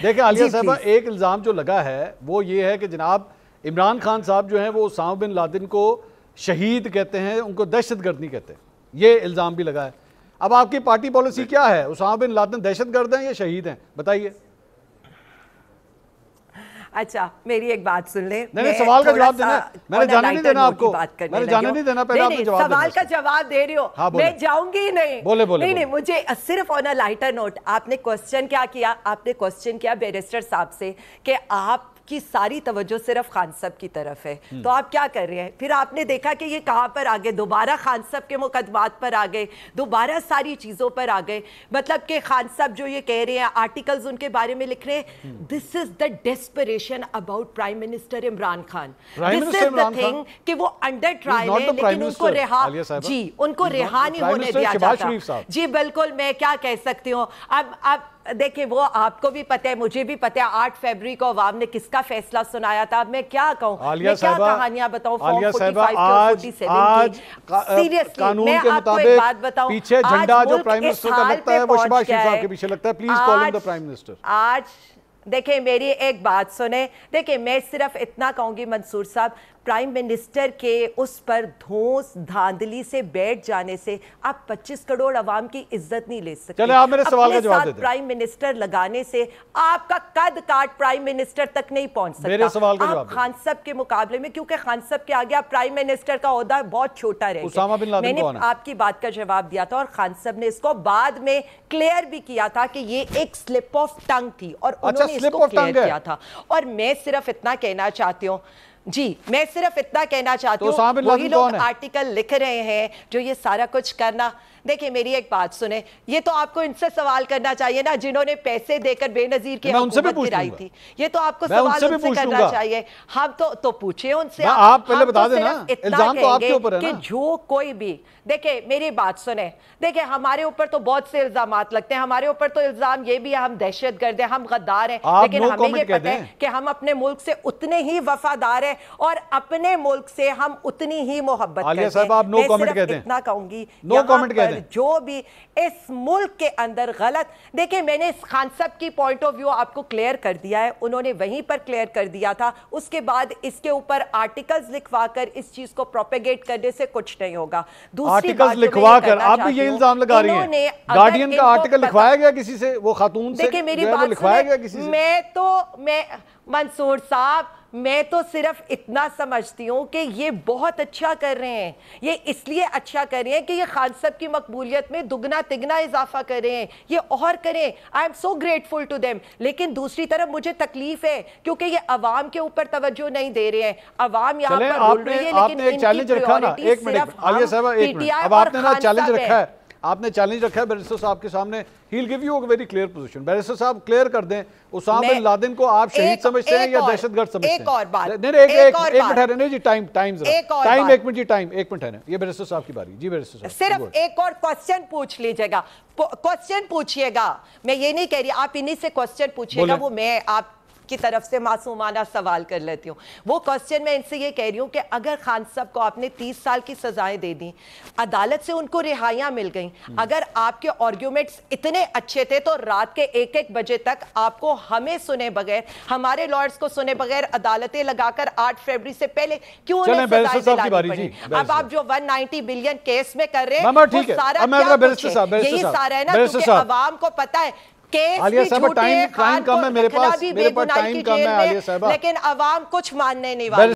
دیکھیں عالیہ صاحبہ ایک الزام جو لگا ہے وہ یہ ہے کہ جناب عمران خان صاحب جو ہیں وہ اسامہ بن لادن کو شہید کہتے ہیں، ان کو دہشت گرد نہیں کہتے، یہ الزام بھی لگا ہے۔ اب آپ کی پارٹی پالیسی کیا ہے؟ اسامہ بن لادن دہشت گرد ہیں یا شہید ہیں؟ بتائیے۔ اچھا میری ایک بات سن لیں، نہیں سوال کا جواب دینا، میں نے جانے نہیں دینا آپ کو، میں نے جانے نہیں دینا، پہلے آپ نے جواب دینا۔ سوال کا جواب دے رہی ہو، میں جاؤں گی نہیں، نہیں مجھے صرف آن اے لائٹر نوٹ، آپ نے کوسچن کیا کیا؟ آپ نے کوسچن کیا بیرسٹر صاحب سے کہ آپ کی ساری توجہ صرف خان صاحب کی طرف ہے، تو آپ کیا کر رہے ہیں؟ پھر آپ نے دیکھا کہ یہ کہاں پر آگے دوبارہ خان صاحب کے مقدمات پر آگئے، دوبارہ ساری چیزوں پر آگئے، مطلب کہ خان صاحب جو یہ کہہ رہے ہیں آرٹیکلز ان کے بارے میں لکھ رہے ہیں، this is the desperation about Prime Minister Imran Khan. This is the thing کہ وہ انڈر ٹرائل ہے لیکن ان کو رہا، جی ان کو رہا نہیں ہونے دیا جاتا۔ جی بالکل، میں کیا کہہ سکتی ہوں، اب دیکھیں وہ آپ کو بھی پتہ ہے مجھے بھی پتہ ہے 8 فروری کو عوام نے کس کا فیصلہ سنایا تھا، اب میں کیا کہوں، میں کیا کہانیاں بتاؤں فارم 45 اور 47 کی۔ سیریسلی میں آپ کو ایک بات بتاؤں، پیچھے جھنڈا جو پرائم منسٹر کا لگتا ہے وہ شہباز شریف صاحب کے پیچھے لگتا ہے، پلیز کال ہم دی پرائم منسٹر۔ آج دیکھیں میری ایک بات سنیں، دیکھیں میں صرف اتنا کہوں گی منصور صاحب، پرائم منسٹر کے اس پر دھونس دھاندلی سے بیٹھ جانے سے آپ 25 کروڑ عوام کی عزت نہیں لے سکتے۔ چلیں آپ میرے سوال کا جواب اپنے ساتھ پرائم منسٹر لگانے سے آپ کا قد کاٹ پرائم منسٹر تک نہیں پہنچ سکتا۔ میرے سوال کا جواب آپ خان صاحب کے مقابلے میں، کیونکہ خان صاحب کے آگے آپ پرائم منسٹر کا عہدہ بہت چھوٹا رہ گیا۔ میں نے آپ کی بات کا جواب دیا تھا اور خان صاحب نے اس کو بعد میں کلیئر بھی کیا تھا کہ یہ ایک سلپ آف ٹنگ تھی اور انہوں نے اس کو کلیئر کیا تھا۔ اور میں صرف اتنا کہنا چاہتی ہوں، جی میں صرف اتنا کہنا چاہتی ہوں، وہی لوگ آرٹیکل لکھ رہے ہیں جو یہ سارا کچھ کرنا، دیکھیں میری ایک بات سنیں، یہ تو آپ کو ان سے سوال کرنا چاہیے نا جنہوں نے پیسے دے کر بے نظیر کی حکومت گرائی تھی، یہ تو آپ کو سوال ان سے کرنا چاہیے۔ ہم تو پوچھیں ان سے، آپ پہلے بتا دیں نا، الزام تو آپ کے اوپر ہے نا، کہ جو کوئی بھی، دیکھیں میری بات سنیں، دیکھیں ہمارے اوپر تو بہت سے الزامات لگتے ہیں، ہمارے اوپر تو الزام یہ بھی ہے ہم دہشت گرد ہیں، ہم غدار ہیں، لیکن ہمیں یہ پتہ ہے کہ ہم اپنے ملک سے اتنے ہی وفادار ہیں اور اپنے ملک سے ہم اتنی ہی محبت کرتے ہیں۔ میں صرف اتنا کہوں گی یہاں پر جو بھی اس ملک کے اندر غلط، دیکھیں میں نے خان صاحب کی پوائنٹ آف ویو آپ کو کلیئر کر دیا ہے، انہوں نے وہیں پر کلیئر کر دیا تھا، اس کے بعد اس کے اوپر آرٹیکلز لکھوا کر اس چیز کو پروپیگیٹ کرنے سے کچھ نہیں ہوگا۔ آرٹیکلز لکھوا کر آپ بھی یہ الزام لگا رہی ہیں، گارڈین کا آرٹیکل لکھوایا گیا کسی سے، وہ خاتون سے لکھوایا گیا کسی سے؟ میں منصور صاحب میں تو صرف اتنا سمجھتی ہوں کہ یہ بہت اچھا کر رہے ہیں، یہ اس لیے اچھا کر رہے ہیں کہ یہ خان صاحب کی مقبولیت میں دگنا تگنا اضافہ کر رہے ہیں، یہ اور کریں، I am so grateful to them۔ لیکن دوسری طرف مجھے تکلیف ہے کیونکہ یہ عوام کے اوپر توجہ نہیں دے رہے ہیں، عوام یہاں پر بول رہی ہے لیکن ان کی پریورٹی صرف ہم پی ٹی آئی اور خان صاحب ہے۔ آپ نے چیلنج رکھا ہے بیرسٹر صاحب کے سامنے، he'll give you a very clear position۔ Barrister صاحب کلیئر کر دیں، اسامہ بن لادن کو آپ شہید سمجھتے ہیں یا دہشت گرد سمجھتے ہیں؟ ایک اور بات، ایک منٹ ہے رہنے جی، ٹائم ایک منٹ جی، ایک منٹ ہے نا، یہ بیرسٹر صاحب کی باری، جی بیرسٹر صاحب صرف ایک اور کوسچن پوچھ لیجئے گا، کوسچن پوچھئے گا، میں یہ نہیں کہہ رہی آپ انہی سے کوسچن پوچھئے گا، وہ میں آپ کی طرف سے معصومانہ سوال کر لیتی ہوں۔ وہ کوسچن میں ان سے یہ کہہ رہی ہوں کہ اگر خان صاحب کو آپ نے 30 سال کی سزائیں دے دیں، عدالت سے ان کو رہائیاں مل گئیں، اگر آپ کے آرگیومنٹس اتنے اچھے تھے تو رات کے 1-1 بجے تک آپ کو ہمیں سنے بغیر، ہمارے لارڈز کو سنے بغیر عدالتیں لگا کر 8 فروری سے پہلے کیوں انہیں سزائیں دلانی پڑی؟ اب آپ جو 190 بلین کیس میں کر رہے ہیں وہ سارا کیا کچھ ہے؟ یہی سارا ہے نا، کیونکہ عوام کو پتہ ہے کیس بھی جھوٹے، خان کو رکھنا بھی بے گناہی کی جیل میں، لیکن عوام کچھ ماننے نہیں والی۔